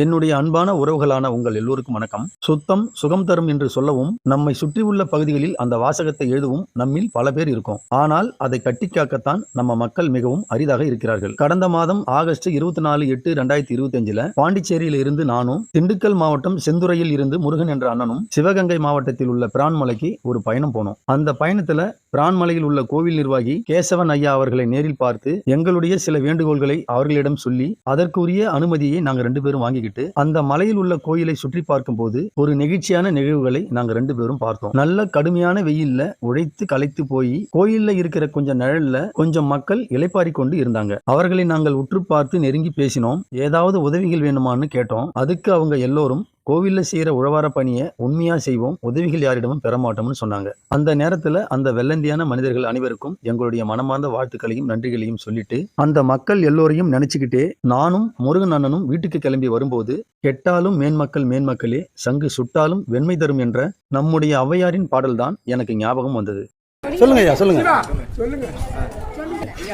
என்னுடைய அன்பான உறவுகளான உங்கள் எல்லோருக்கும் வணக்கம். சுத்தம் சுகம் தரும் என்று சொல்லவும், நம்மை சுற்றியுள்ள பகுதிகளில் அந்த வாசகத்தை எழுதவும் நம்மில் பல பேர் இருக்கோம். ஆனால் அதை கட்டிக்காக்கத்தான் நம்ம மக்கள் மிகவும் அரிதாக இருக்கிறார்கள். கடந்த மாதம் ஆகஸ்ட் 24/8/2025 பாண்டிச்சேரியில் இருந்து நானும், திண்டுக்கல் மாவட்டம் செந்துறையில் இருந்து முருகன் என்ற அண்ணனும், சிவகங்கை மாவட்டத்தில் உள்ள பிரான்மலைக்கு ஒரு பயணம் போனோம். அந்த பயணத்துல பிரான்மலையில் உள்ள கோவில் நிர்வாகி கேசவன் ஐயா அவர்களை நேரில் பார்த்து எங்களுடைய சில வேண்டுகோள்களை அவர்களிடம் சொல்லி அதற்குரிய அனுமதியை நாங்க 2 பேரும் வாங்கி அந்த மலையில் உள்ள கோயிலை சுற்றி பார்க்கும் போது ஒரு நெகிழ்ச்சியான நிகழ்வுகளை நாங்க 2 பேரும் பார்த்தோம். நல்ல கடுமையான வெயில்ல உழைத்து களைத்து போய் கோயில்ல இருக்கிற கொஞ்சம் நிழல்ல கொஞ்சம் மக்கள் இளைப்பாரி கொண்டு இருந்தாங்க. அவர்களை நாங்கள் உற்று பார்த்து நெருங்கி பேசினோம். ஏதாவது உதவிகள் வேணுமான்னு கேட்டோம். அதுக்கு அவங்க எல்லோரும் கோவில்ல செய்யற உழவார பணியை உண்மையா செய்வோம், உதவிகள் யாரிடமும் பெறமாட்டோம்னு சொன்னாங்க. அந்த நேரத்துல அந்த வெள்ளந்தியான மனிதர்கள் அனைவருக்கும் எங்களுடைய மனமார்ந்த வாழ்த்துக்களையும் நன்றிகளையும் சொல்லிட்டு அந்த மக்கள் எல்லோரையும் நினைச்சுக்கிட்டே நானும் முருகன் அண்ணனும் வீட்டுக்கு கிளம்பி வரும்போது, கெட்டாலும் மேன்மக்களே சங்கு சுட்டாலும் வெண்மை தரும் என்ற நம்முடைய ஔவையாரின் பாடல் தான் எனக்கு ஞாபகம் வந்தது. சொல்லுங்க ஐயா, சொல்லுங்க.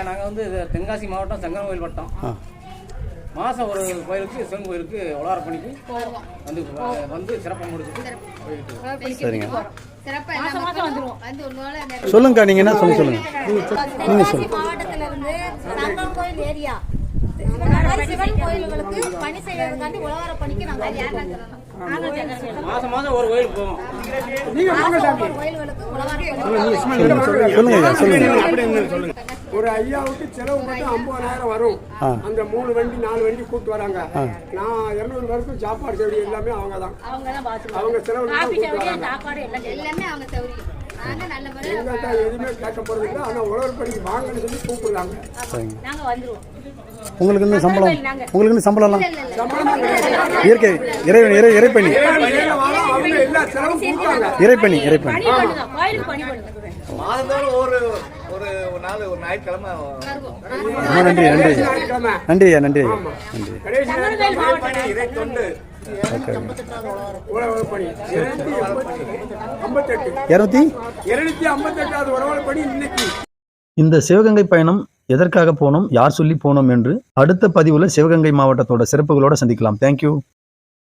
நாங்க தென்காசி மாவட்டம் சங்கரன் வட்டம் மாசம் ஒரு கோயிலுக்கு சிவன் கோயிலுக்கு உலகார பணிக்கு வந்து சிறப்பாக முடிச்சுட்டு சரிங்க. சொல்லுங்க, நீங்க என்ன சொல்லுங்க. நீங்க சொல்லுங்க. மாவட்டத்துல இருந்து சங்கரன் கோயில் ஏரியா சிவன் கோயில்களுக்கு பணி செய்யறதுக்காண்டி உலகார பணிக்கு மாசம் ஒரு கோயிலுக்கு போவோம். சொல்லுங்க. ஒரு ஐயாவுக்கு செலவு மட்டும் 50,000 வரும். அந்த 3 வண்டி 4 வண்டி கூட்டு வராங்க. நான் 200 பேருக்கும் சாப்பாடு செவடி எல்லாமே அவங்க தான். அவங்க செலவு எங்கள்கிட்ட எதுவுமே கேட்க போறது இல்லை. ஆனா உழவர் பணிக்கு வாங்கன்னு சொல்லி கூப்பிடுறாங்க. உங்களுக்கு இந்த சம்பளம் இயற்கை இறைப்பணி மாதந்தோறும் ஒரு நாள் ஒரு ஞாயிற்றுக்கிழமை. நன்றி. இதை தொண்டு 258வது உழவர் பணி இன்னைக்கு. இந்த சிவகங்கை பயணம் எதற்காக போனோம், யார் சொல்லி போனோம் என்று அடுத்த பதிவுல சிவகங்கை மாவட்டத்தோட சிறப்புகளோட சந்திக்கலாம். தேங்க்யூ.